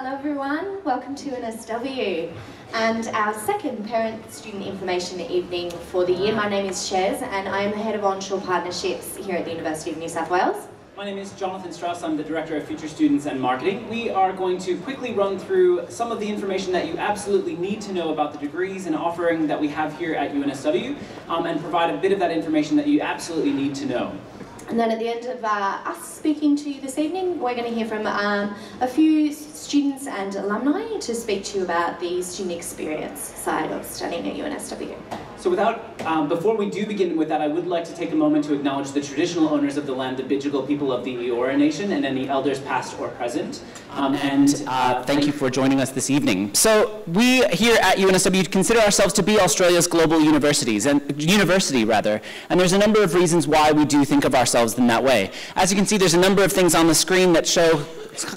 Hello everyone, welcome to UNSW and our second Parent-Student Information Evening for the year. My name is Shez and I am the Head of Onshore Partnerships here at the University of New South Wales. My name is Jonathan Strauss, I'm the Director of Future Students and Marketing. We are going to quickly run through some of the information that you absolutely need to know about the degrees and offering that we have here at UNSW and provide a bit of that information that you absolutely need to know. And then at the end of us speaking to you this evening, we're going to hear from a few students and alumni to speak to you about the student experience side of studying at UNSW. So before we do begin with that, I would like to take a moment to acknowledge the traditional owners of the land, the Bidjigal people of the Eora Nation, and any elders past or present. Thank you for joining us this evening. So we here at UNSW consider ourselves to be Australia's global university, and there's a number of reasons why we do think of ourselves in that way. As you can see, there's a number of things on the screen that show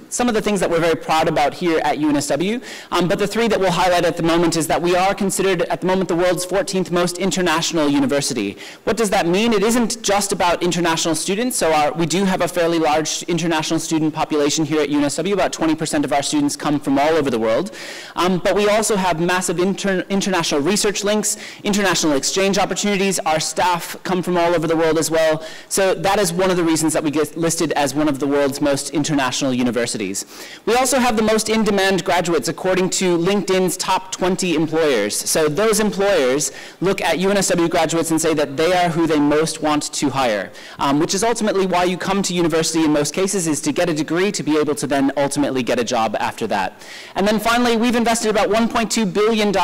some of the things that we're very proud about here at UNSW, but the three that we'll highlight at the moment is that we are considered at the moment the world's 14th most international university. What does that mean? It isn't just about international students, so we do have a fairly large international student population here at UNSW. About 20% of our students come from all over the world, but we also have massive international research links, international exchange opportunities. Our staff come from all over the world as well, so that is one of the reasons that we get listed as one of the world's most international universities. We also have the most in-demand graduates according to LinkedIn's top 20 employers. So those employers look at UNSW graduates and say that they are who they most want to hire, which is ultimately why you come to university in most cases, is to get a degree to be able to then ultimately get a job after that. And then finally, we've invested about $1.2 billion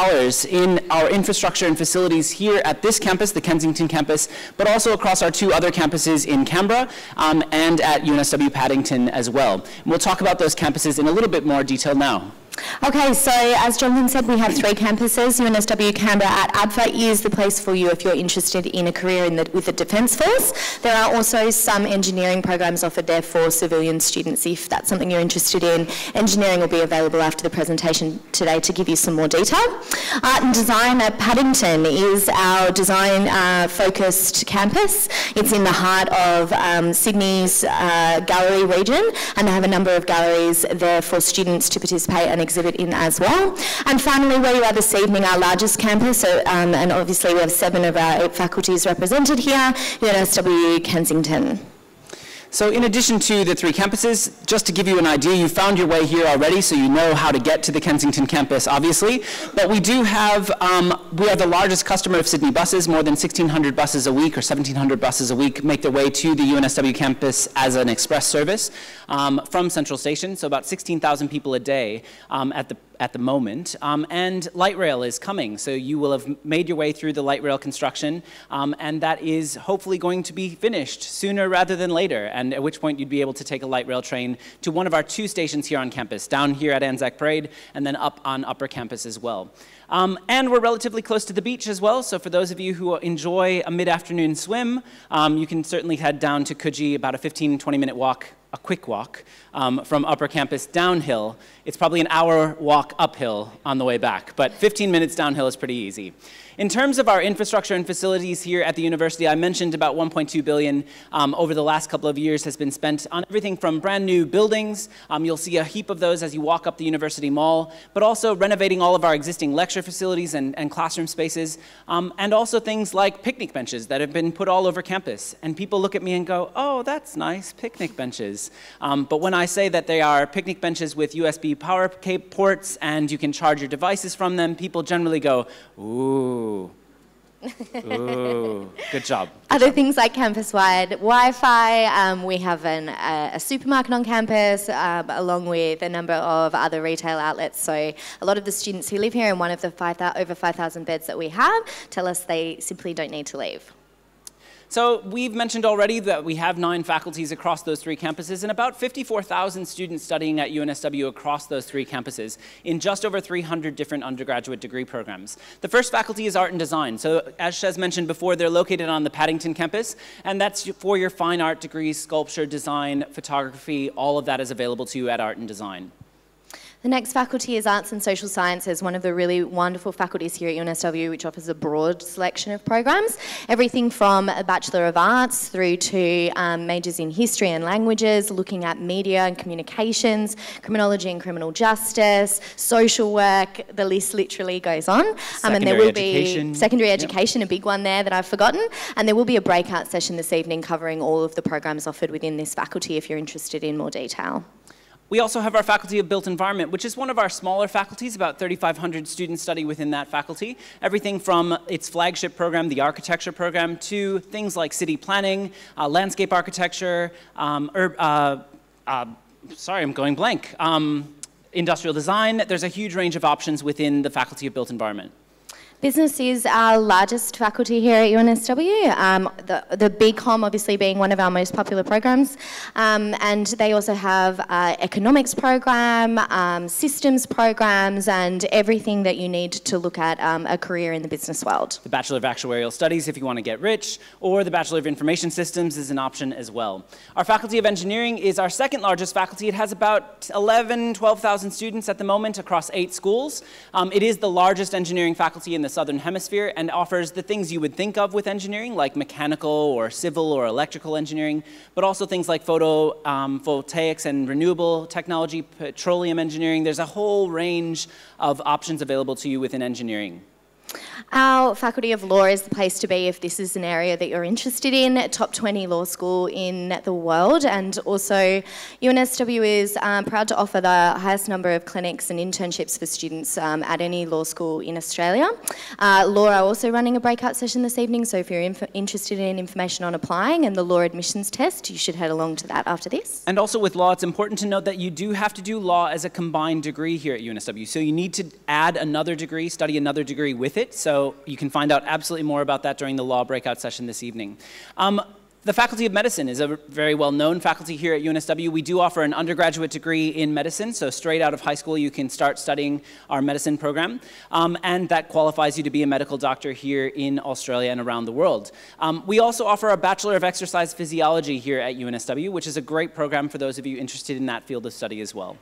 in our infrastructure and facilities here at this campus, the Kensington campus, but also across our two other campuses in Canberra and at UNSW Paddington as well. We'll talk about those campuses in a little bit more detail now. Okay, so as Jonathan said, we have three campuses. UNSW Canberra at ADFA is the place for you if you're interested in a career with the Defence Force. There are also some engineering programs offered there for civilian students if that's something you're interested in. Engineering will be available after the presentation today to give you some more detail. Art and Design at Paddington is our design-focused campus. It's in the heart of Sydney's gallery region, and they have a number of galleries there for students to participate and exhibit in as well. And finally, where you are this evening, our largest campus, and obviously we have 7 of our 8 faculties represented here, UNSW Kensington. So in addition to the 3 campuses, just to give you an idea, you found your way here already, so you know how to get to the Kensington campus, obviously. But we do have, we are the largest customer of Sydney buses. More than 1,600 buses a week, or 1,700 buses a week, make their way to the UNSW campus as an express service from Central Station, so about 16,000 people a day at the moment, and light rail is coming, so you will have made your way through the light rail construction, and that is hopefully going to be finished sooner rather than later, and at which point you'd be able to take a light rail train to one of our 2 stations here on campus, down here at Anzac Parade, and then up on Upper Campus as well. And we're relatively close to the beach as well, so for those of you who enjoy a mid-afternoon swim, you can certainly head down to Coogee, about a 15-20-minute walk, a quick walk from Upper Campus downhill. It's probably an hour walk uphill on the way back, but 15 minutes downhill is pretty easy. In terms of our infrastructure and facilities here at the university, I mentioned about $1.2 billion over the last couple of years has been spent on everything from brand new buildings. You'll see a heap of those as you walk up the University Mall, but also renovating all of our existing lecture facilities and classroom spaces, and also things like picnic benches that have been put all over campus. And people look at me and go, oh, that's nice, picnic benches. But when I say that they are picnic benches with USB power ports and you can charge your devices from them, people generally go, ooh. Ooh, good job. Other things like campus-wide Wi-Fi. We have a supermarket on campus, along with a number of other retail outlets. So a lot of the students who live here in one of the over 5,000 beds that we have tell us they simply don't need to leave. So we've mentioned already that we have 9 faculties across those 3 campuses and about 54,000 students studying at UNSW across those 3 campuses in just over 300 different undergraduate degree programs. The first faculty is Art and Design. So as Shez mentioned before, they're located on the Paddington campus, and that's for your fine art degrees, sculpture, design, photography, all of that is available to you at Art and Design. The next faculty is Arts and Social Sciences, one of the really wonderful faculties here at UNSW, which offers a broad selection of programs, everything from a Bachelor of Arts through to majors in history and languages, looking at media and communications, criminology and criminal justice, social work, the list literally goes on. And there will be secondary education, a big one there that I've forgotten, and there will be a breakout session this evening covering all of the programs offered within this faculty if you're interested in more detail. We also have our Faculty of Built Environment, which is one of our smaller faculties. About 3,500 students study within that faculty. Everything from its flagship program, the architecture program, to things like city planning, landscape architecture, sorry, I'm going blank, industrial design. There's a huge range of options within the Faculty of Built Environment. Business is our largest faculty here at UNSW, the BCom obviously being one of our most popular programs, and they also have economics program, systems programs, and everything that you need to look at a career in the business world. The Bachelor of Actuarial Studies if you want to get rich, or the Bachelor of Information Systems is an option as well. Our Faculty of Engineering is our second largest faculty. It has about 12,000 students at the moment across 8 schools. It is the largest engineering faculty in the Southern Hemisphere and offers the things you would think of with engineering, like mechanical or civil or electrical engineering, but also things like photovoltaics and renewable technology, petroleum engineering. There's a whole range of options available to you within engineering. Our Faculty of Law is the place to be if this is an area that you're interested in. Top 20 law school in the world, and also UNSW is proud to offer the highest number of clinics and internships for students at any law school in Australia. Law are also running a breakout session this evening, so if you're interested in information on applying and the law admissions test, you should head along to that after this. And also with law, it's important to note that you do have to do law as a combined degree here at UNSW. So you need to add another degree, study another degree with it. So you can find out absolutely more about that during the law breakout session this evening. The Faculty of Medicine is a very well-known faculty here at UNSW. We do offer an undergraduate degree in medicine, so straight out of high school you can start studying our medicine program, and that qualifies you to be a medical doctor here in Australia and around the world. We also offer a Bachelor of Exercise Physiology here at UNSW, which is a great program for those of you interested in that field of study as well.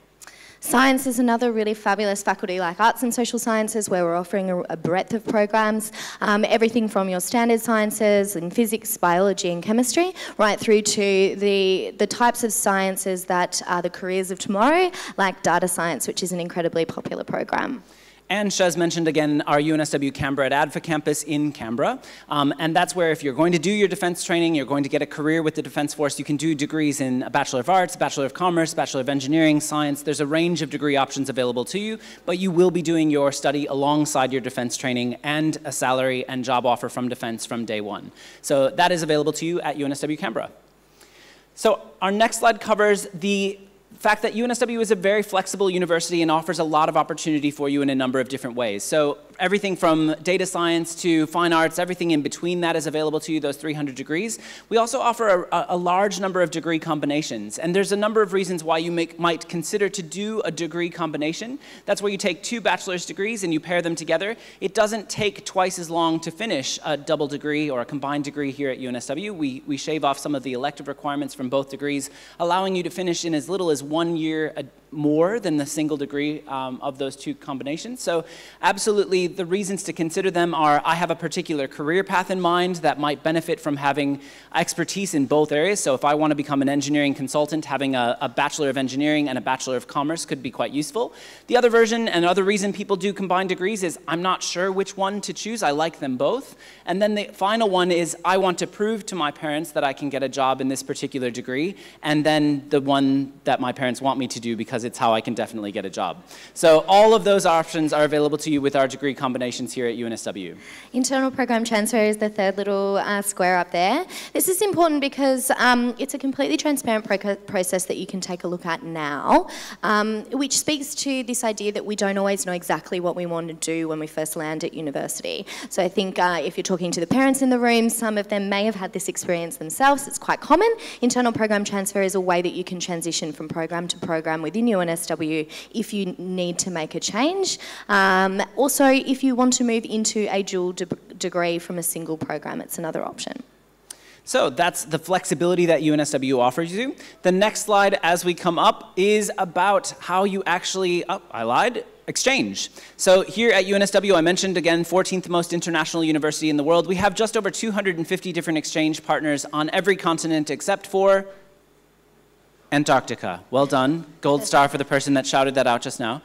Science is another really fabulous faculty like Arts and Social Sciences, where we're offering a breadth of programs, everything from your standard sciences and physics, biology and chemistry, right through to the types of sciences that are the careers of tomorrow, like data science, which is an incredibly popular program. And Shez mentioned again our UNSW Canberra at ADFA campus in Canberra. And that's where if you're going to do your defense training, you're going to get a career with the Defense Force, you can do degrees in a Bachelor of Arts, Bachelor of Commerce, Bachelor of Engineering, Science. There's a range of degree options available to you, but you will be doing your study alongside your defense training and a salary and job offer from Defense from day one. So that is available to you at UNSW Canberra. So our next slide covers the fact that UNSW is a very flexible university and offers a lot of opportunity for you in a number of different ways. So everything from data science to fine arts, everything in between that is available to you, those 300 degrees. We also offer a large number of degree combinations, and there's a number of reasons why you might consider to do a degree combination. That's where you take 2 bachelor's degrees and you pair them together. It doesn't take twice as long to finish a double degree or a combined degree here at UNSW. We shave off some of the elective requirements from both degrees, allowing you to finish in as little as 1 year more than the single degree of those 2 combinations. So absolutely, the reasons to consider them are I have a particular career path in mind that might benefit from having expertise in both areas. So if I want to become an engineering consultant, having a Bachelor of Engineering and a Bachelor of Commerce could be quite useful. The other version and other reason people do combined degrees is I'm not sure which one to choose. I like them both. And then the final one is I want to prove to my parents that I can get a job in this particular degree, and then the one that my parents want me to do because it's how I can definitely get a job. So all of those options are available to you with our degree combinations here at UNSW. Internal program transfer is the third little square up there. This is important because it's a completely transparent process that you can take a look at now, which speaks to this idea that we don't always know exactly what we want to do when we first land at university. So I think if you're talking to the parents in the room, some of them may have had this experience themselves. It's quite common. Internal program transfer is a way that you can transition from program to program within UNSW if you need to make a change. Also, if you want to move into a dual degree from a single program, it's another option. So that's the flexibility that UNSW offers you. The next slide as we come up is about how you actually, I lied, exchange. So here at UNSW, I mentioned again, 14th most international university in the world. We have just over 250 different exchange partners on every continent except for Antarctica. Well done. Gold star for the person that shouted that out just now.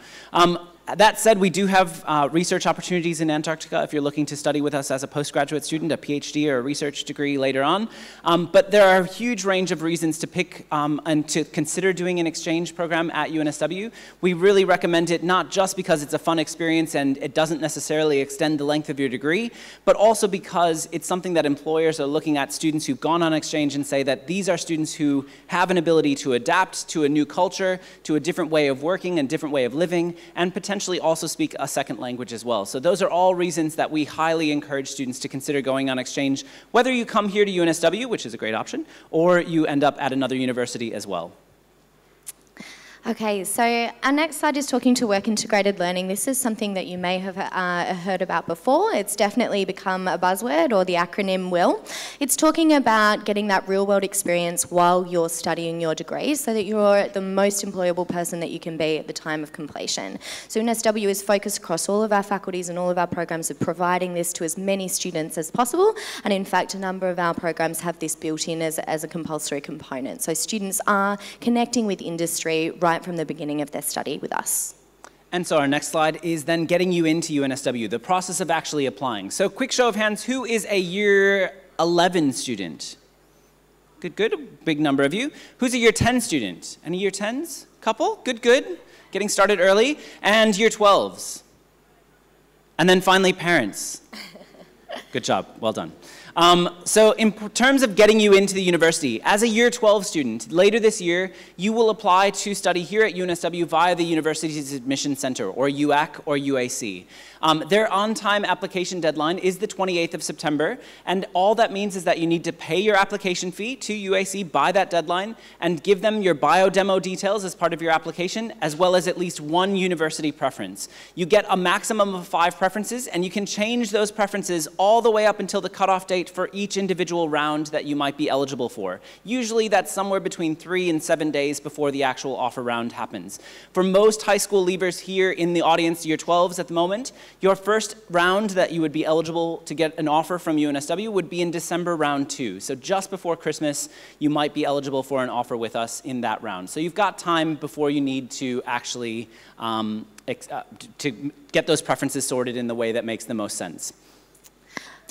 That said, we do have research opportunities in Antarctica if you're looking to study with us as a postgraduate student, a PhD or a research degree later on. But there are a huge range of reasons to pick and to consider doing an exchange program at UNSW. We really recommend it not just because it's a fun experience and it doesn't necessarily extend the length of your degree, but also because it's something that employers are looking at students who've gone on exchange and say that these are students who have an ability to adapt to a new culture, to a different way of working and different way of living, and potentially also speak a second language as well. So those are all reasons that we highly encourage students to consider going on exchange, whether you come here to UNSW, which is a great option, or you end up at another university as well. Okay, so our next slide is talking to work integrated learning. This is something that you may have heard about before. It's definitely become a buzzword, or the acronym WIL. It's talking about getting that real world experience while you're studying your degree so that you're the most employable person that you can be at the time of completion. So UNSW is focused across all of our faculties and all of our programs of providing this to as many students as possible. And in fact, a number of our programs have this built in as a compulsory component. So students are connecting with industry right from the beginning of their study with us. And so our next slide is then getting you into UNSW, the process of actually applying. So quick show of hands, who is a year 11 student? Good, good, a big number of you. Who's a year 10 student? Any year 10s? Couple? Good, good. Getting started early. And year 12s? And then finally parents. Good job, well done. So in terms of getting you into the university, as a year 12 student, later this year, you will apply to study here at UNSW via the University's Admission Center, or UAC or UAC. Their on-time application deadline is the 28th of September, and all that means is that you need to pay your application fee to UAC by that deadline and give them your bio demo details as part of your application, as well as at least one university preference. You get a maximum of 5 preferences, and you can change those preferences all the way up until the cutoff date for each individual round that you might be eligible for. Usually that's somewhere between 3 and 7 days before the actual offer round happens. For most high school leavers here in the audience, year 12s at the moment, your first round that you would be eligible to get an offer from UNSW would be in December round 2. So just before Christmas, you might be eligible for an offer with us in that round. So you've got time before you need to actually to get those preferences sorted in the way that makes the most sense.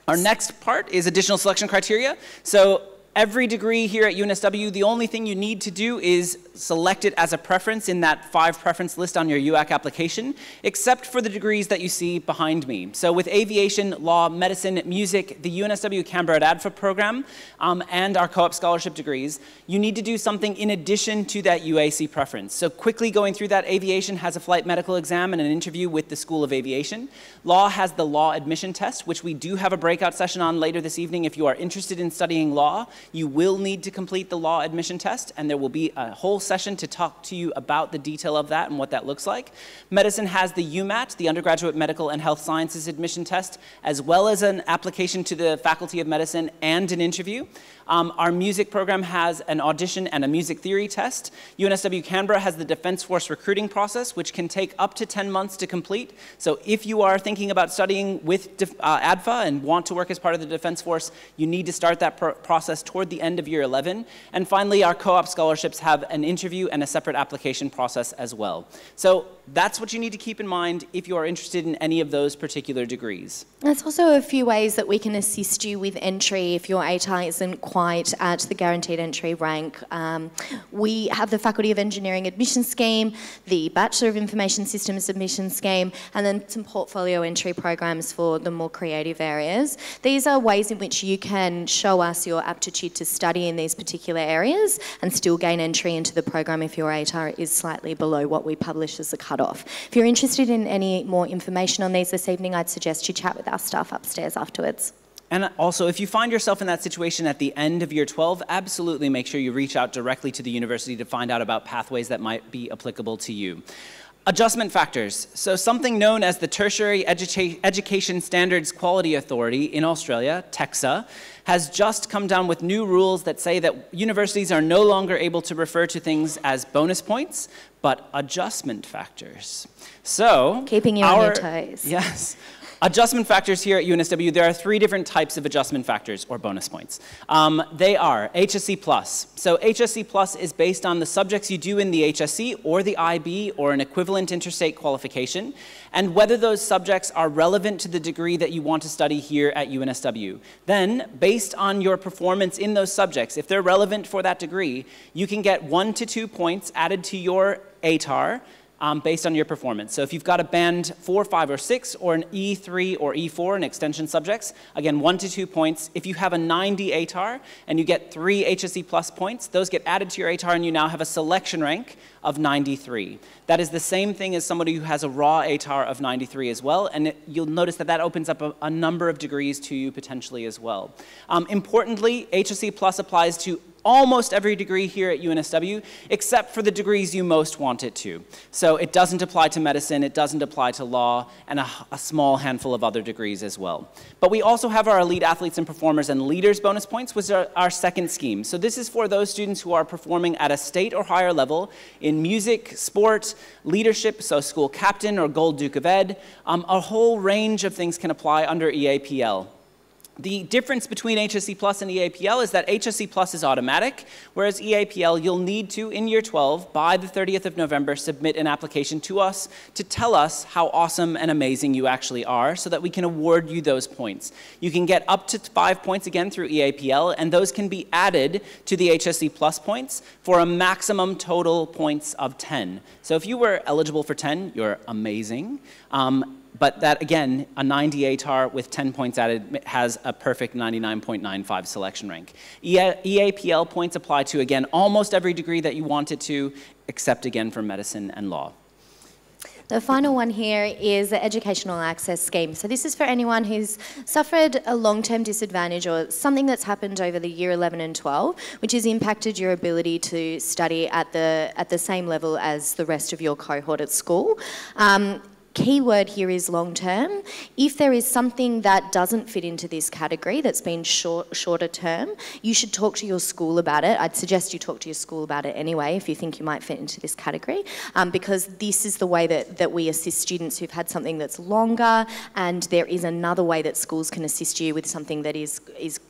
Our next part is additional selection criteria. So every degree here at UNSW, the only thing you need to do is select it as a preference in that 5 preference list on your UAC application, except for the degrees that you see behind me. So with aviation, law, medicine, music, the UNSW Canberra at ADFA program, and our co-op scholarship degrees, you need to do something in addition to that UAC preference. So quickly going through that, aviation has a flight medical exam and an interview with the School of Aviation. Law has the law admission test, which we do have a breakout session on later this evening. If you are interested in studying law, you will need to complete the law admission test, and there will be a whole session to talk to you about the detail of that and what that looks like. Medicine has the UMAT, the Undergraduate Medical and Health Sciences admission test, as well as an application to the Faculty of Medicine and an interview. Our music program has an audition and a music theory test. UNSW Canberra has the Defence Force recruiting process, which can take up to 10 months to complete. So if you are thinking about studying with ADFA and want to work as part of the Defence Force, you need to start that process toward the end of year 11. And finally, our co-op scholarships have an interview and a separate application process as well. So that's what you need to keep in mind if you are interested in any of those particular degrees. There's also a few ways that we can assist you with entry if your ATAR isn't quite at the guaranteed entry rank. We have the Faculty of Engineering admission scheme, the Bachelor of Information Systems admission scheme, and then some portfolio entry programs for the more creative areas. These are ways in which you can show us your aptitude to study in these particular areas and still gain entry into the program if your ATAR is slightly below what we publish as a cutoff. If you're interested in any more information on these this evening, I'd suggest you chat with our staff upstairs afterwards. And also, if you find yourself in that situation at the end of year 12, absolutely make sure you reach out directly to the university to find out about pathways that might be applicable to you. Adjustment factors. So something known as the Tertiary Education Standards Quality Authority in Australia, TEQSA, has just come down with new rules that say that universities are no longer able to refer to things as bonus points, but adjustment factors. So keeping you on your toes. Yes. Adjustment factors here at UNSW, there are 3 different types of adjustment factors or bonus points. They are HSC Plus. So HSC Plus is based on the subjects you do in the HSC or the IB or an equivalent interstate qualification, and whether those subjects are relevant to the degree that you want to study here at UNSW. Then, based on your performance in those subjects, if they're relevant for that degree, you can get 1 to 2 points added to your ATAR based on your performance. So if you've got a band 4, 5, or 6, or an E3 or E4 in extension subjects, again, 1 to 2 points. If you have a 90 ATAR and you get 3 HSC Plus points, those get added to your ATAR and you now have a selection rank of 93. That is the same thing as somebody who has a raw ATAR of 93 as well, and you'll notice that that opens up a number of degrees to you potentially as well. Importantly, HSC Plus applies to almost every degree here at UNSW, except for the degrees you most want it to. So it doesn't apply to medicine, it doesn't apply to law, and a small handful of other degrees as well. But we also have our elite athletes and performers and leaders bonus points, which are our second scheme. So this is for those students who are performing at a state or higher level in music, sport, leadership, so school captain or Gold Duke of Ed. A whole range of things can apply under EAPL. The difference between HSC Plus and EAPL is that HSC Plus is automatic, whereas EAPL, you'll need to, in year 12, by the 30th of November, submit an application to us to tell us how awesome and amazing you actually are so that we can award you those points. You can get up to 5 points again through EAPL, and those can be added to the HSC Plus points for a maximum total points of 10. So if you were eligible for 10, you're amazing. But that, again, a 90 ATAR with 10 points added has a perfect 99.95 selection rank. EAPL points apply to, again, almost every degree that you want it to, except, again, for medicine and law. The final one here is the Educational Access Scheme. So this is for anyone who's suffered a long-term disadvantage or something that's happened over the year 11 and 12, which has impacted your ability to study at the same level as the rest of your cohort at school. Key word here is long-term. If there is something that doesn't fit into this category that's been shorter term, you should talk to your school about it. I'd suggest you talk to your school about it anyway if you think you might fit into this category, because this is the way that we assist students who've had something that's longer, and there is another way that schools can assist you with something that is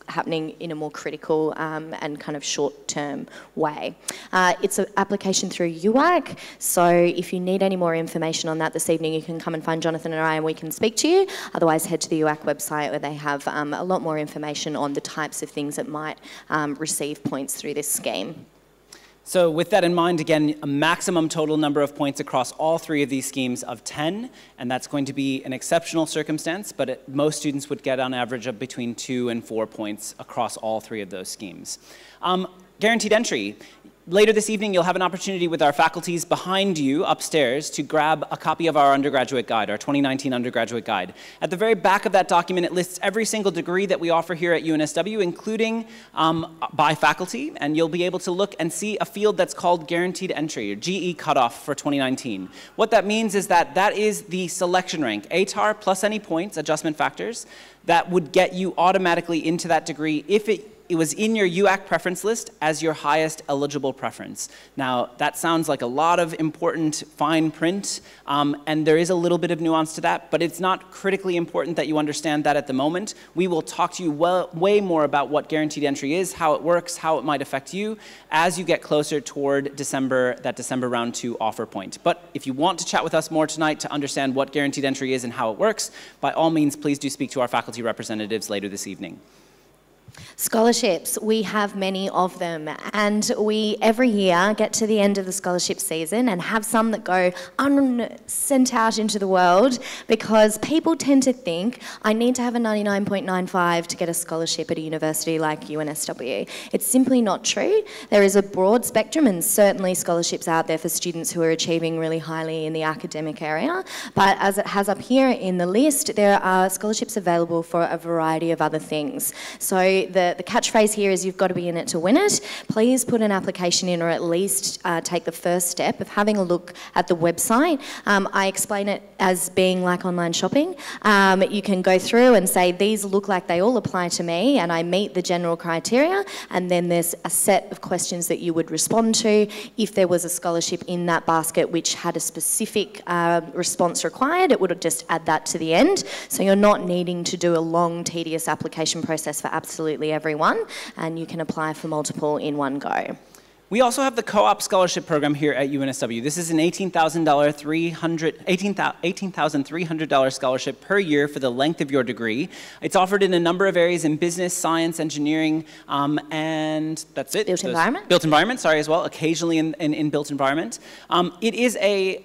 happening in a more critical and kind of short-term way. It's an application through UAC, so if you need any more information on that this evening, you can come and find Jonathan and I and we can speak to you. Otherwise, head to the UAC website where they have a lot more information on the types of things that might receive points through this scheme. So with that in mind, again, a maximum total number of points across all 3 of these schemes of 10, and that's going to be an exceptional circumstance, but most students would get on average of between 2 and 4 points across all 3 of those schemes. Guaranteed entry. Later this evening, you'll have an opportunity with our faculties behind you upstairs to grab a copy of our undergraduate guide, our 2019 undergraduate guide. At the very back of that document, it lists every single degree that we offer here at UNSW, including by faculty, and you'll be able to look and see a field that's called guaranteed entry, or GE cutoff for 2019. What that means is that that is the selection rank, ATAR plus any points, adjustment factors, that would get you automatically into that degree if it was in your UAC preference list as your highest eligible preference. Now, that sounds like a lot of important fine print, and there is a little bit of nuance to that, but it's not critically important that you understand that at the moment. We will talk to you way more about what guaranteed entry is, how it works, how it might affect you, as you get closer toward December, that December round 2 offer point. But if you want to chat with us more tonight to understand what guaranteed entry is and how it works, by all means, please do speak to our faculty representatives later this evening. Scholarships, we have many of them, and we every year get to the end of the scholarship season and have some that go sent out into the world, because people tend to think, I need to have a 99.95 to get a scholarship at a university like UNSW. It's simply not true. There is a broad spectrum, and certainly scholarships out there for students who are achieving really highly in the academic area, but as it has up here in the list, there are scholarships available for a variety of other things. So the catchphrase here is you've got to be in it to win it. Please put an application in, or at least take the first step of having a look at the website. I explain it as being like online shopping. You can go through and say, these look like they all apply to me and I meet the general criteria, and then there's a set of questions that you would respond to. If there was a scholarship in that basket which had a specific response required, it would just add that to the end. So you're not needing to do a long, tedious application process for absolutely everyone, and you can apply for multiple in one go. We also have the Co-op Scholarship Program here at UNSW. This is an $18,300 scholarship per year for the length of your degree. It's offered in a number of areas in business, science, engineering, and that's it. Built environment? Built environment, sorry, as well, occasionally in built environment. It is a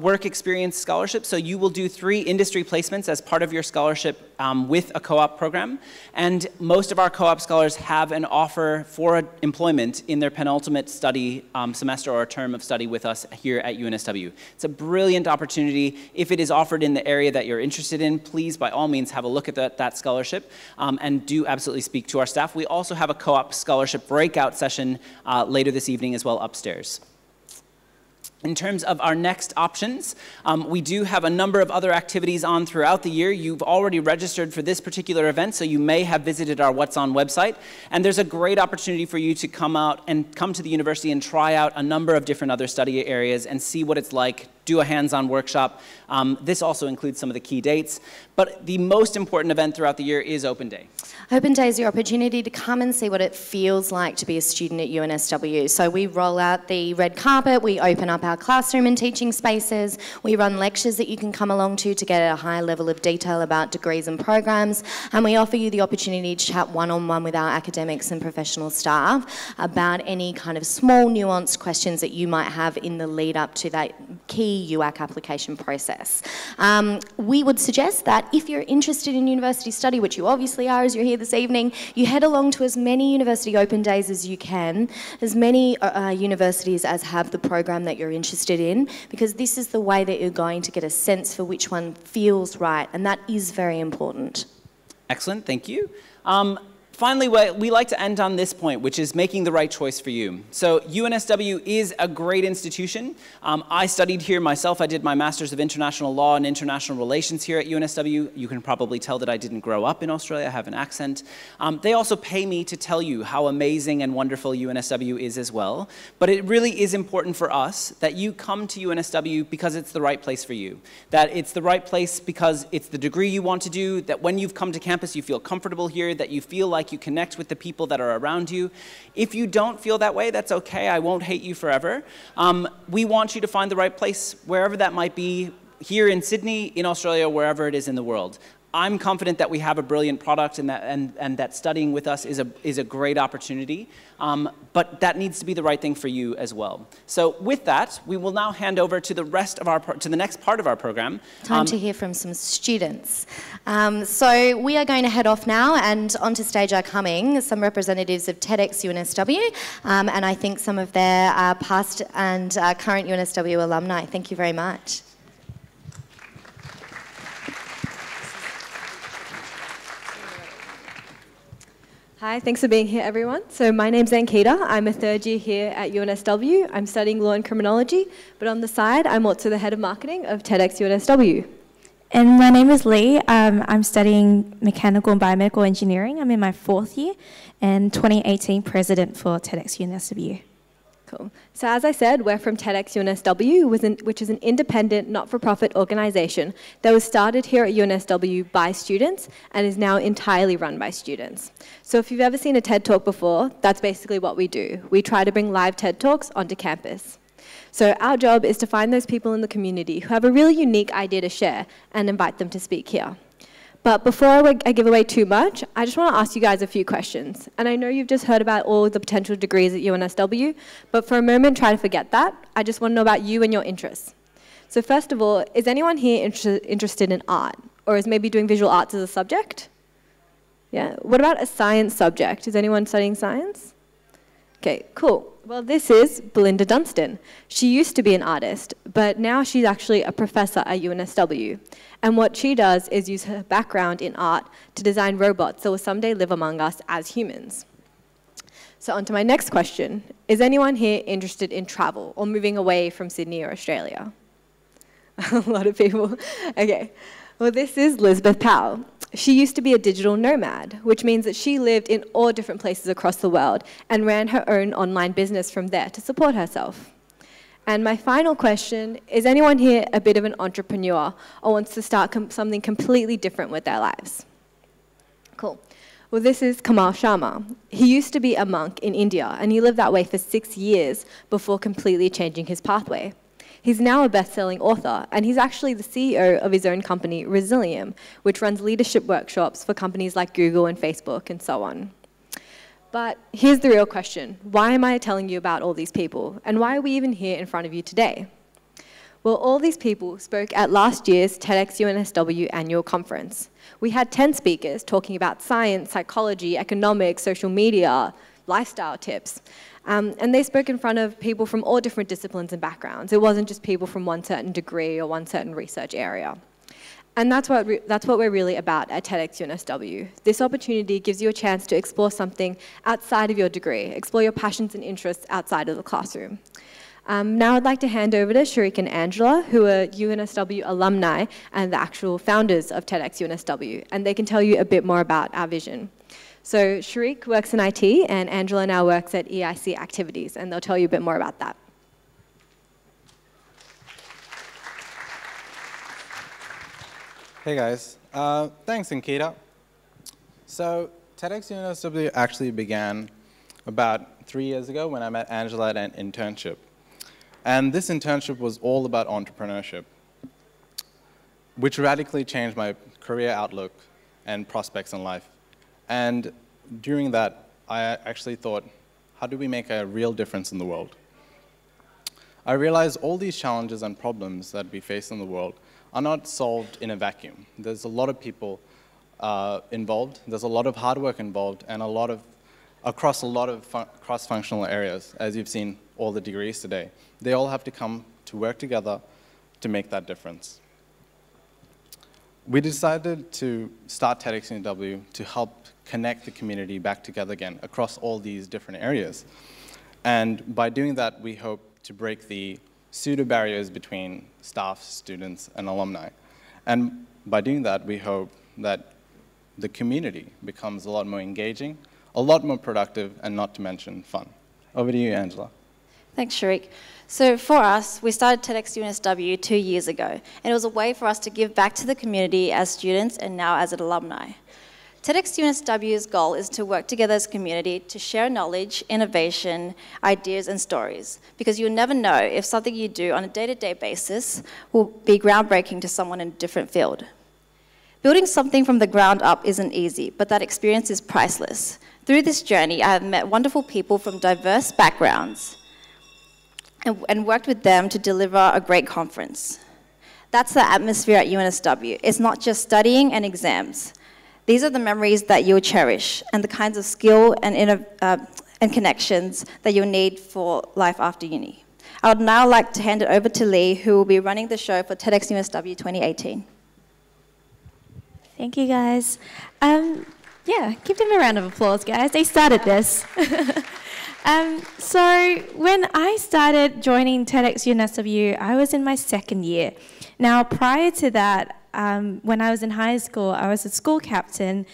work experience scholarship, so you will do 3 industry placements as part of your scholarship with a co-op program. And most of our co-op scholars have an offer for employment in their penultimate study semester or term of study with us here at UNSW. It's a brilliant opportunity. If it is offered in the area that you're interested in, please by all means have a look at that scholarship and do absolutely speak to our staff. We also have a co-op scholarship breakout session later this evening as well upstairs. In terms of our next options, we do have a number of other activities on throughout the year. You've already registered for this particular event, so you may have visited our What's On website. And there's a great opportunity for you to come out and come to the university and try out a number of different other study areas and see what it's like, do a hands-on workshop. This also includes some of the key dates. But the most important event throughout the year is Open Day. Open Day is your opportunity to come and see what it feels like to be a student at UNSW. So we roll out the red carpet, we open up our classroom and teaching spaces, we run lectures that you can come along to get a high level of detail about degrees and programs, and we offer you the opportunity to chat one-on-one with our academics and professional staff about any kind of small nuanced questions that you might have in the lead up to that key UAC application process. We would suggest that if you're interested in university study, which you obviously are as you're here this evening, you head along to as many university open days as you can, as many universities as have the program that you're interested in, because this is the way that you're going to get a sense for which one feels right, and that is very important. Excellent, thank you. Finally, we like to end on this point, which is making the right choice for you. So UNSW is a great institution. I studied here myself. I did my Master's of International Law and International Relations here at UNSW. You can probably tell that I didn't grow up in Australia. I have an accent. They also pay me to tell you how amazing and wonderful UNSW is as well. But it really is important for us that you come to UNSW because it's the right place for you. That it's the right place because it's the degree you want to do, that when you've come to campus you feel comfortable here, that you feel like you connect with the people that are around you. If you don't feel that way, that's okay. I won't hate you forever. We want you to find the right place, wherever that might be, here in Sydney, in Australia, wherever it is in the world. I'm confident that we have a brilliant product and that studying with us is a great opportunity, but that needs to be the right thing for you as well. So with that, we will now hand over to the next part of our program. Time to hear from some students. So we are going to head off now, and onto stage are coming some representatives of TEDx UNSW, and I think some of their past and current UNSW alumni. Thank you very much. Hi, thanks for being here, everyone. So my name's Ankita. I'm a third year here at UNSW. I'm studying law and criminology, but on the side, I'm also the head of marketing of TEDx UNSW. And my name is Lee. I'm studying mechanical and biomedical engineering. I'm in my 4th year, and 2018 president for TEDx UNSW. Cool. So as I said, we're from TEDx UNSW, which is an independent, not-for-profit organisation that was started here at UNSW by students and is now entirely run by students. So if you've ever seen a TED Talk before, that's basically what we do. We try to bring live TED Talks onto campus. So our job is to find those people in the community who have a really unique idea to share and invite them to speak here. But before I give away too much, I just want to ask you guys a few questions. And I know you've just heard about all the potential degrees at UNSW, but for a moment, try to forget that. I just want to know about you and your interests. So first of all, is anyone here interested in art? Or is maybe doing visual arts as a subject? Yeah. What about a science subject? Is anyone studying science? Okay, cool. Well, this is Belinda Dunstan. She used to be an artist, but now she's actually a professor at UNSW. And what she does is use her background in art to design robots that will someday live among us as humans. So on to my next question. Is anyone here interested in travel or moving away from Sydney or Australia? A lot of people. Okay. Well, this is Lisbeth Powell. She used to be a digital nomad, which means that she lived in all different places across the world and ran her own online business from there to support herself. And my final question, is anyone here a bit of an entrepreneur or wants to start something completely different with their lives? Cool. Well, this is Kamal Sharma. He used to be a monk in India, and he lived that way for 6 years before completely changing his pathway. He's now a best-selling author, and he's actually the CEO of his own company, Resilium, which runs leadership workshops for companies like Google and Facebook and so on. But here's the real question. Why am I telling you about all these people, and why are we even here in front of you today? Well, all these people spoke at last year's TEDx UNSW annual conference. We had 10 speakers talking about science, psychology, economics, social media, lifestyle tips. And they spoke in front of people from all different disciplines and backgrounds. It wasn't just people from one certain degree or one certain research area. And that's what we're really about at TEDx UNSW. This opportunity gives you a chance to explore something outside of your degree, explore your passions and interests outside of the classroom. Now I'd like to hand over to Sharik and Angela, who are UNSW alumni and the actual founders of TEDx UNSW, and they can tell you a bit more about our vision. So Sharik works in IT, and Angela now works at EIC Activities, and they'll tell you a bit more about that. Hey guys, thanks Ankita. So TEDx UNSW actually began about 3 years ago when I met Angela at an internship. And this internship was all about entrepreneurship, which radically changed my career outlook and prospects in life. And during that, I actually thought, how do we make a real difference in the world? I realized all these challenges and problems that we face in the world are not solved in a vacuum. There's a lot of people involved, there's a lot of hard work involved, and across a lot of cross-functional areas, as you've seen all the degrees today. They all have to come to work together to make that difference. We decided to start TEDx UNSW to help connect the community back together again across all these different areas. And by doing that, we hope to break the pseudo-barriers between staff, students, and alumni. And by doing that, we hope that the community becomes a lot more engaging, a lot more productive, and not to mention fun. Over to you, Angela. Thanks, Sharik. So for us, we started TEDx UNSW 2 years ago, and it was a way for us to give back to the community as students and now as an alumni. TEDx UNSW's goal is to work together as a community to share knowledge, innovation, ideas, and stories, because you'll never know if something you do on a day-to-day basis will be groundbreaking to someone in a different field. Building something from the ground up isn't easy, but that experience is priceless. Through this journey, I have met wonderful people from diverse backgrounds and worked with them to deliver a great conference. That's the atmosphere at UNSW. It's not just studying and exams. These are the memories that you'll cherish and the kinds of skill and connections that you'll need for life after uni. I would now like to hand it over to Lee, who will be running the show for TEDx UNSW 2018. Thank you, guys. Yeah, give them a round of applause, guys. They started this. So when I started joining TEDx UNSW, I was in my second year. Now, prior to that, when I was in high school, I was a school captain,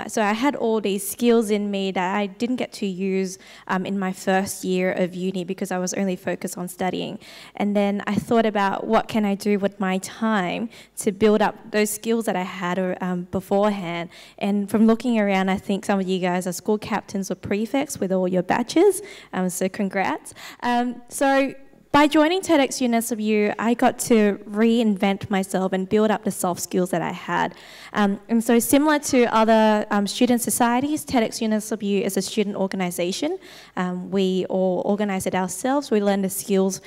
so I had all these skills in me that I didn't get to use in my first year of uni because I was only focused on studying. And then I thought about what can I do with my time to build up those skills that I had beforehand. And from looking around, I think some of you guys are school captains or prefects with all your badges, so congrats. So by joining TEDx UNSW, I got to reinvent myself and build up the soft skills that I had. And so similar to other student societies, TEDx UNSW is a student organization. We all organize it ourselves. We learn the skills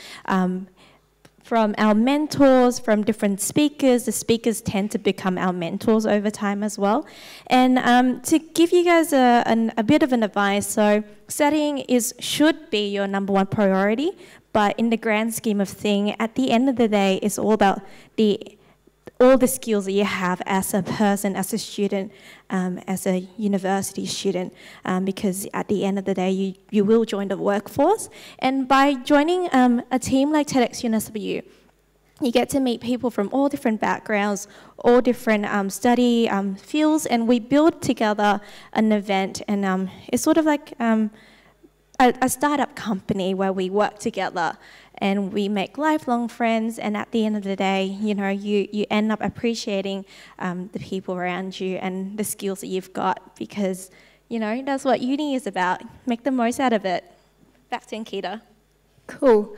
our mentors, from different speakers. The speakers tend to become our mentors over time as well. And to give you guys a bit of an advice, so studying should be your #1 priority, but in the grand scheme of things, at the end of the day, it's all about all the skills that you have as a person, as a student, as a university student, because at the end of the day, you will join the workforce. And by joining a team like TEDx UNSW, you get to meet people from all different backgrounds, all different study fields, and we build together an event, and it's sort of like a startup company where we work together and we make lifelong friends, and at the end of the day, you end up appreciating the people around you and the skills that you've got, because, that's what uni is about. Make the most out of it. Back to Ankita. Cool.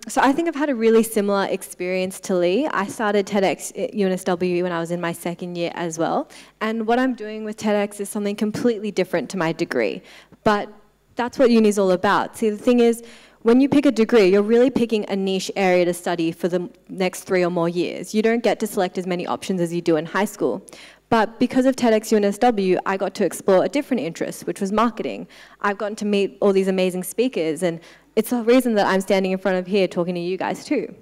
So I think I've had a really similar experience to Lee. I started TEDx UNSW when I was in my 2nd year as well, and what I'm doing with TEDx is something completely different to my degree, but that's what uni is all about. See, the thing is, when you pick a degree, you're really picking a niche area to study for the next 3 or more years. You don't get to select as many options as you do in high school. But because of TEDx UNSW, I got to explore a different interest, which was marketing. I've gotten to meet all these amazing speakers, and it's the reason that I'm standing in front of here talking to you guys too.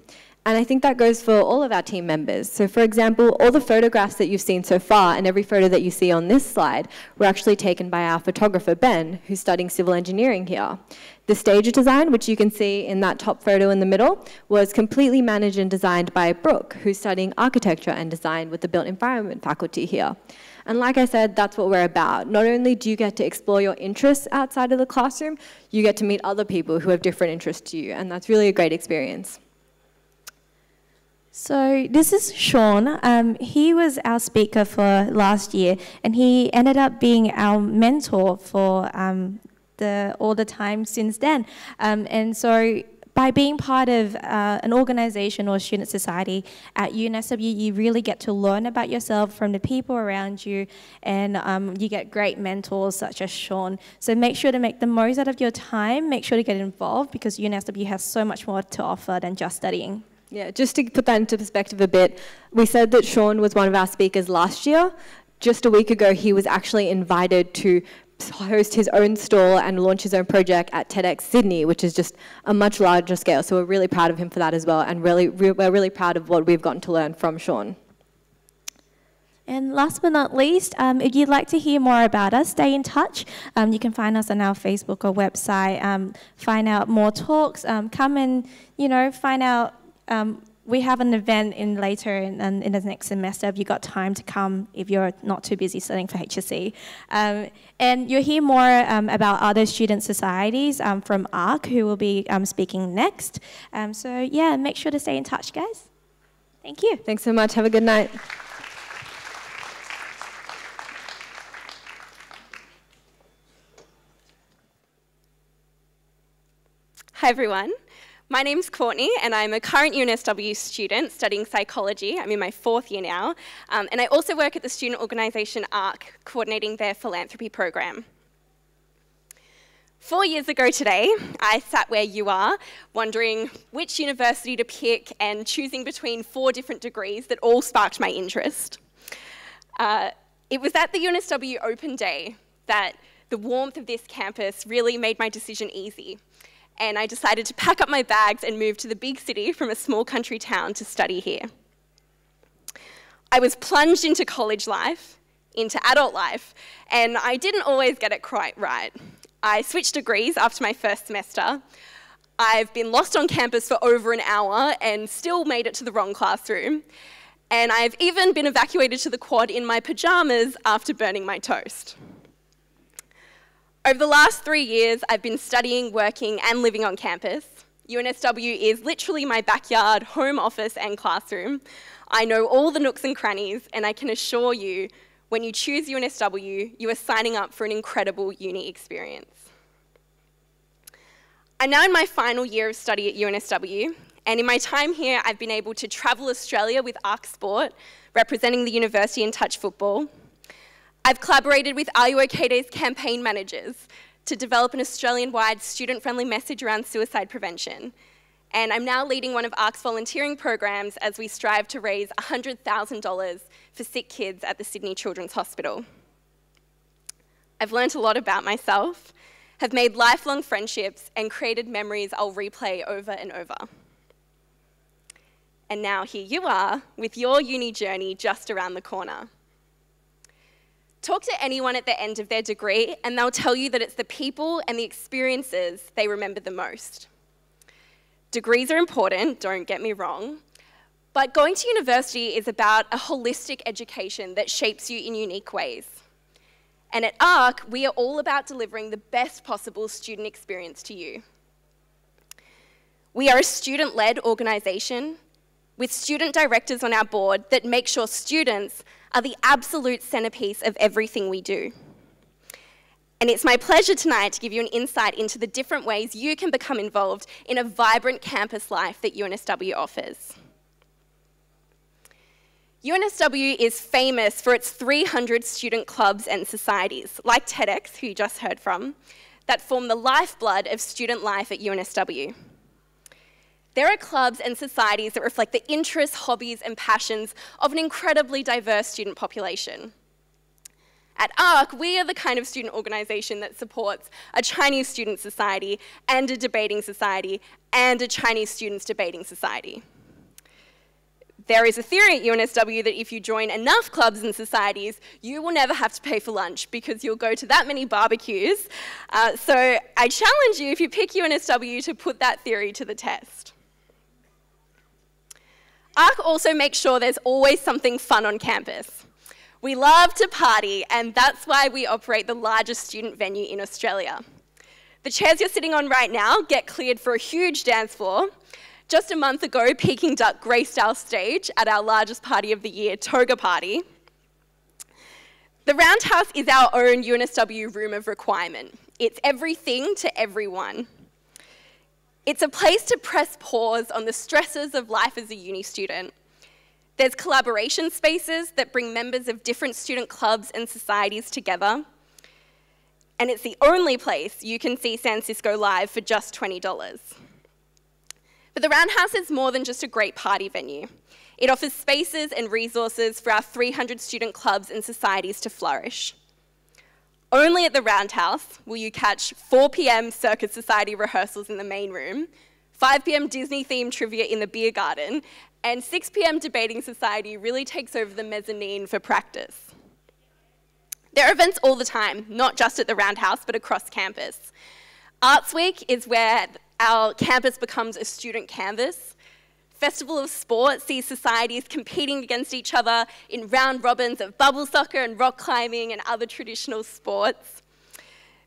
And I think that goes for all of our team members. So for example, all the photographs that you've seen so far, and every photo that you see on this slide, were actually taken by our photographer, Ben, who's studying civil engineering here. The stage design, which you can see in that top photo in the middle, was completely managed and designed by Brooke, who's studying architecture and design with the built environment faculty here. And like I said, that's what we're about. Not only do you get to explore your interests outside of the classroom, you get to meet other people who have different interests to you, and that's really a great experience. So this is Sean. He was our speaker for last year, and he ended up being our mentor for all the time since then. And so by being part of an organisation or student society at UNSW, you really get to learn about yourself from the people around you, and you get great mentors such as Sean. So make sure to make the most out of your time, make sure to get involved, because UNSW has so much more to offer than just studying. Yeah, just to put that into perspective a bit, we said that Sean was one of our speakers last year. Just a week ago, he was actually invited to host his own stall and launch his own project at TEDx Sydney, which is just a much larger scale. So we're really proud of him for that as well, and we're really proud of what we've gotten to learn from Sean. And last but not least, if you'd like to hear more about us, stay in touch. You can find us on our Facebook or website, find out more talks, come and, find out. We have an event later in the next semester if you've got time to come, if you're not too busy studying for HSC. And you'll hear more about other student societies from ARC, who will be speaking next. So yeah, make sure to stay in touch, guys. Thank you. Thanks so much. Have a good night. Hi everyone. My name's Courtney, and I'm a current UNSW student studying psychology. I'm in my 4th year now, and I also work at the student organisation ARC, coordinating their philanthropy program. 4 years ago today, I sat where you are, wondering which university to pick and choosing between 4 different degrees that all sparked my interest. It was at the UNSW Open Day that the warmth of this campus really made my decision easy. And I decided to pack up my bags and move to the big city from a small country town to study here. I was plunged into college life, into adult life, and I didn't always get it quite right. I switched degrees after my first semester. I've been lost on campus for over an hour and still made it to the wrong classroom. And I've even been evacuated to the quad in my pajamas after burning my toast. Over the last 3 years, I've been studying, working, and living on campus. UNSW is literally my backyard, home office, and classroom. I know all the nooks and crannies, and I can assure you, when you choose UNSW, you are signing up for an incredible uni experience. I'm now in my final year of study at UNSW, and in my time here, I've been able to travel Australia with ARC Sport, representing the university in touch football. I've collaborated with Are You OK Day's campaign managers to develop an Australian-wide student-friendly message around suicide prevention. and I'm now leading one of ARC's volunteering programs as we strive to raise $100,000 for sick kids at the Sydney Children's Hospital. I've learnt a lot about myself, have made lifelong friendships, and created memories I'll replay over and over. And now here you are with your uni journey just around the corner. Talk to anyone at the end of their degree and they'll tell you that it's the people and the experiences they remember the most. Degrees are important, don't get me wrong, but going to university is about a holistic education that shapes you in unique ways. And at ARC, we are all about delivering the best possible student experience to you. We are a student-led organisation with student directors on our board that make sure students are the absolute centrepiece of everything we do. And it's my pleasure tonight to give you an insight into the different ways you can become involved in a vibrant campus life that UNSW offers. UNSW is famous for its 300 student clubs and societies, like TEDx, who you just heard from, that form the lifeblood of student life at UNSW. There are clubs and societies that reflect the interests, hobbies, and passions of an incredibly diverse student population. At ARC, we are the kind of student organisation that supports a Chinese student society and a debating society and a Chinese students debating society. There is a theory at UNSW that if you join enough clubs and societies, you will never have to pay for lunch because you'll go to that many barbecues. So I challenge you, if you pick UNSW, to put that theory to the test. ARC also makes sure there's always something fun on campus. We love to party, and that's why we operate the largest student venue in Australia. The chairs you're sitting on right now get cleared for a huge dance floor. Just a month ago, Peking Duck graced our stage at our largest party of the year, Toga Party. The Roundhouse is our own UNSW room of requirement. It's everything to everyone. It's a place to press pause on the stresses of life as a uni student. There's collaboration spaces that bring members of different student clubs and societies together. And it's the only place you can see San Cisco live for just $20. But the Roundhouse is more than just a great party venue. It offers spaces and resources for our 300 student clubs and societies to flourish. Only at the Roundhouse will you catch 4 p.m. Circus Society rehearsals in the main room, 5 p.m. Disney-themed trivia in the beer garden, and 6 p.m. Debating Society really takes over the mezzanine for practice. There are events all the time, not just at the Roundhouse, but across campus. Arts Week is where our campus becomes a student canvas. Festival of Sport sees societies competing against each other in round robins of bubble soccer and rock climbing and other traditional sports.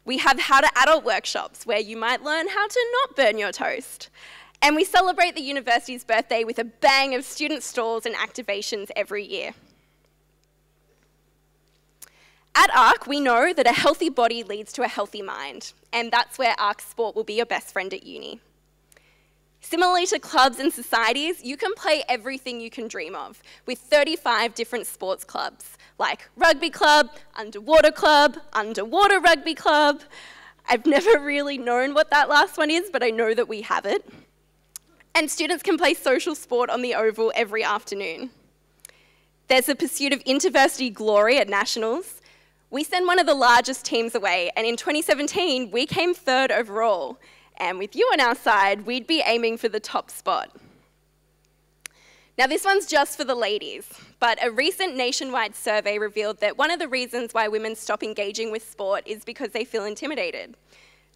We have How to Adult workshops where you might learn how to not burn your toast. And we celebrate the university's birthday with a bang of student stalls and activations every year. At ARC, we know that a healthy body leads to a healthy mind, and that's where ARC Sport will be your best friend at uni. Similarly to clubs and societies, you can play everything you can dream of with 35 different sports clubs, like rugby club, underwater rugby club. I've never really known what that last one is, but I know that we have it. And students can play social sport on the Oval every afternoon. There's the pursuit of intervarsity glory at Nationals. We send one of the largest teams away, and in 2017, we came 3rd overall. And with you on our side, we'd be aiming for the top spot. Now, this one's just for the ladies, but a recent nationwide survey revealed that one of the reasons why women stop engaging with sport is because they feel intimidated.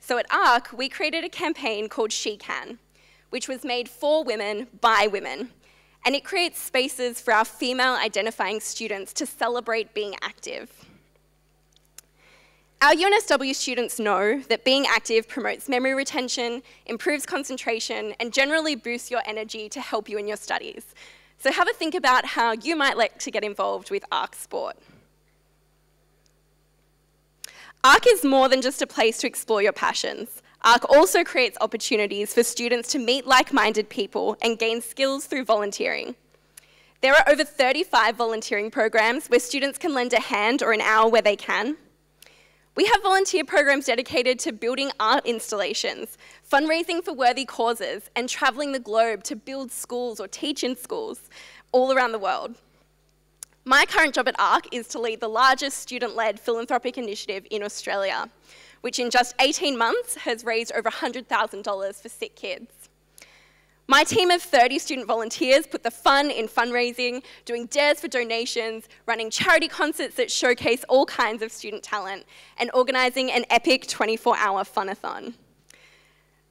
So at ARC, we created a campaign called She Can, which was made for women by women. And it creates spaces for our female-identifying students to celebrate being active. Our UNSW students know that being active promotes memory retention, improves concentration, and generally boosts your energy to help you in your studies. So have a think about how you might like to get involved with ARC Sport. ARC is more than just a place to explore your passions. ARC also creates opportunities for students to meet like-minded people and gain skills through volunteering. There are over 35 volunteering programs where students can lend a hand or an hour where they can. We have volunteer programs dedicated to building art installations, fundraising for worthy causes, and traveling the globe to build schools or teach in schools all around the world. My current job at ARC is to lead the largest student-led philanthropic initiative in Australia, which in just 18 months has raised over $100,000 for sick kids. My team of 30 student volunteers put the fun in fundraising, doing dares for donations, running charity concerts that showcase all kinds of student talent, and organising an epic 24-hour funathon.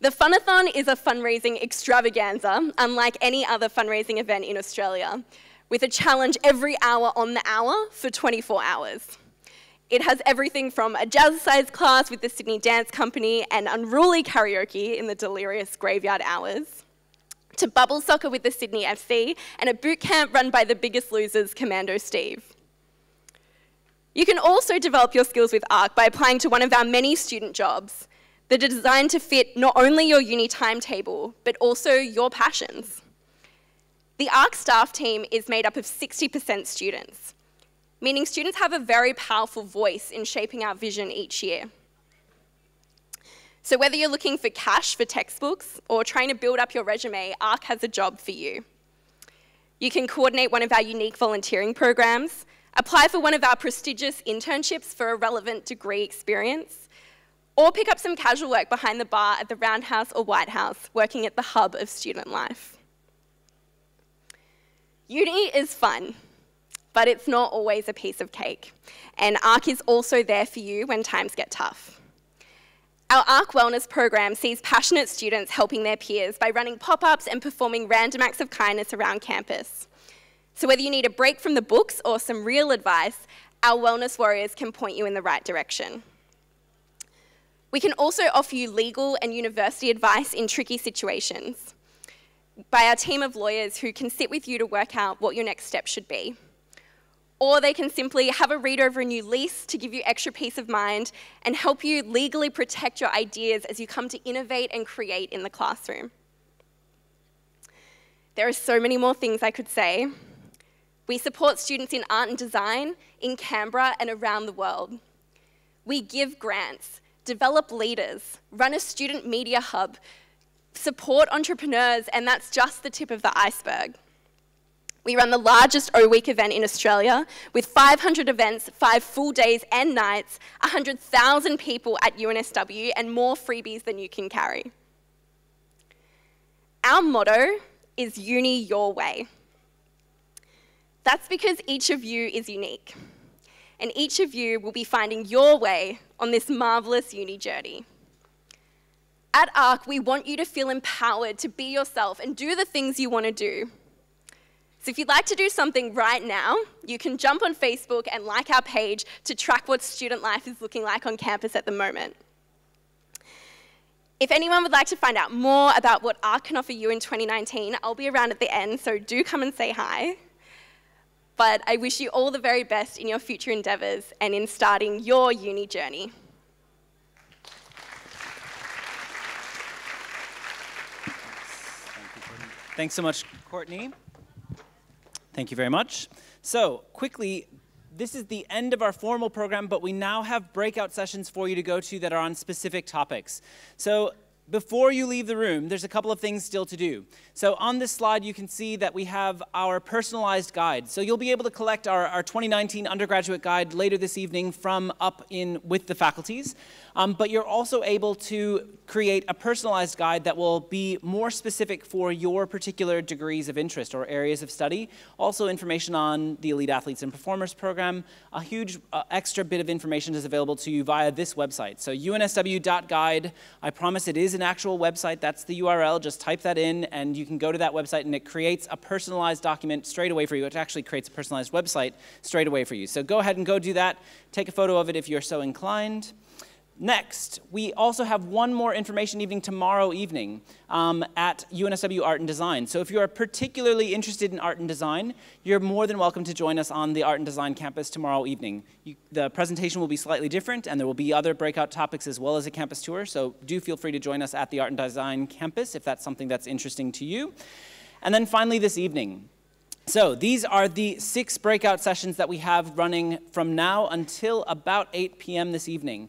The funathon is a fundraising extravaganza, unlike any other fundraising event in Australia, with a challenge every hour on the hour for 24 hours. It has everything from a jazzercise class with the Sydney Dance Company and unruly karaoke in the delirious graveyard hours, to bubble soccer with the Sydney FC and a boot camp run by the Biggest Losers, Commando Steve. You can also develop your skills with ARC by applying to one of our many student jobs that are designed to fit not only your uni timetable, but also your passions. The ARC staff team is made up of 60% students, meaning students have a very powerful voice in shaping our vision each year. So whether you're looking for cash for textbooks or trying to build up your resume, ARC has a job for you. You can coordinate one of our unique volunteering programs, apply for one of our prestigious internships for a relevant degree experience, or pick up some casual work behind the bar at the Roundhouse or White House, working at the hub of student life. Uni is fun, but it's not always a piece of cake, and ARC is also there for you when times get tough. Our ARC Wellness program sees passionate students helping their peers by running pop-ups and performing random acts of kindness around campus. So whether you need a break from the books or some real advice, our wellness warriors can point you in the right direction. We can also offer you legal and university advice in tricky situations by our team of lawyers who can sit with you to work out what your next step should be. Or they can simply have a read over a new lease to give you extra peace of mind and help you legally protect your ideas as you come to innovate and create in the classroom. There are so many more things I could say. We support students in art and design in Canberra and around the world. We give grants, develop leaders, run a student media hub, support entrepreneurs, and that's just the tip of the iceberg. We run the largest O-Week event in Australia with 500 events, 5 full days and nights, 100,000 people at UNSW, and more freebies than you can carry. Our motto is Uni Your Way. That's because each of you is unique, and each of you will be finding your way on this marvelous uni journey. At ARC, we want you to feel empowered to be yourself and do the things you want to do. So if you'd like to do something right now, you can jump on Facebook and like our page to track what student life is looking like on campus at the moment. If anyone would like to find out more about what ARC can offer you in 2019, I'll be around at the end, so do come and say hi. But I wish you all the very best in your future endeavours and in starting your uni journey. Thanks so much, Courtney. Thank you very much. So, quickly, this is the end of our formal program, but we now have breakout sessions for you to go to that are on specific topics. So, before you leave the room, there's a couple of things still to do. So on this slide, you can see that we have our personalized guide. So you'll be able to collect our 2019 undergraduate guide later this evening from up in with the faculties. But you're also able to create a personalized guide that will be more specific for your particular degrees of interest or areas of study. Also information on the Elite Athletes and Performers program. A huge extra bit of information is available to you via this website. So unsw.guide. I promise it is an actual website. That's the URL. Just type that in and you can go to that website and it creates a personalized document straight away for you. It actually creates a personalized website straight away for you. So go ahead and go do that. Take a photo of it if you're so inclined. Next, we also have one more information evening tomorrow evening at UNSW Art and Design. So if you are particularly interested in art and design, you're more than welcome to join us on the Art and Design campus tomorrow evening. The presentation will be slightly different, and there will be other breakout topics as well as a campus tour, so do feel free to join us at the Art and Design campus if that's something that's interesting to you. And then finally this evening, So these are the 6 breakout sessions that we have running from now until about 8 p.m. this evening.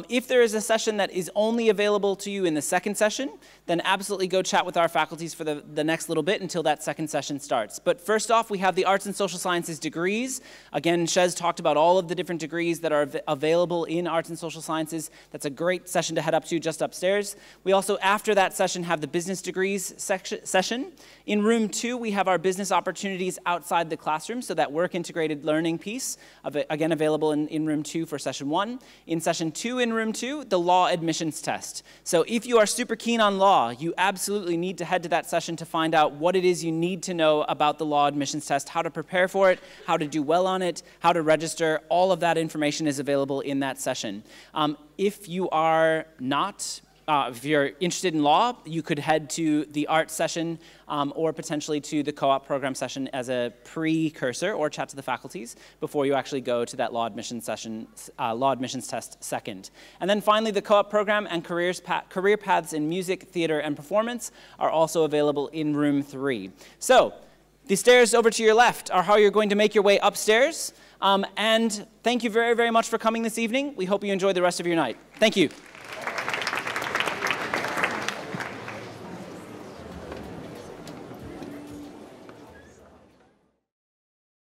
If there is a session that is only available to you in the second session, then absolutely go chat with our faculties for the next little bit until that second session starts. But first off, we have the Arts and Social Sciences degrees. Again, Shez talked about all of the different degrees that are available in Arts and Social Sciences. That's a great session to head up to just upstairs. We also, after that session, have the Business Degrees session. In room 2, we have our business opportunities outside the classroom, so that work-integrated learning piece, again, available in room 2 for session 1. In session 2, in room 2, the law admissions test. So if you are super keen on law, you absolutely need to head to that session to find out what it is you need to know about the law admissions test, how to prepare for it, how to do well on it, how to register. All of that information is available in that session. If you are not if you're interested in law, you could head to the art session or potentially to the co-op program session as a precursor, or chat to the faculties before you actually go to that law admissions session, law admissions test second. And then finally, the co-op program and career paths in music, theater, and performance are also available in room 3. So the stairs over to your left are how you're going to make your way upstairs. And thank you very, very much for coming this evening. We hope you enjoy the rest of your night. Thank you.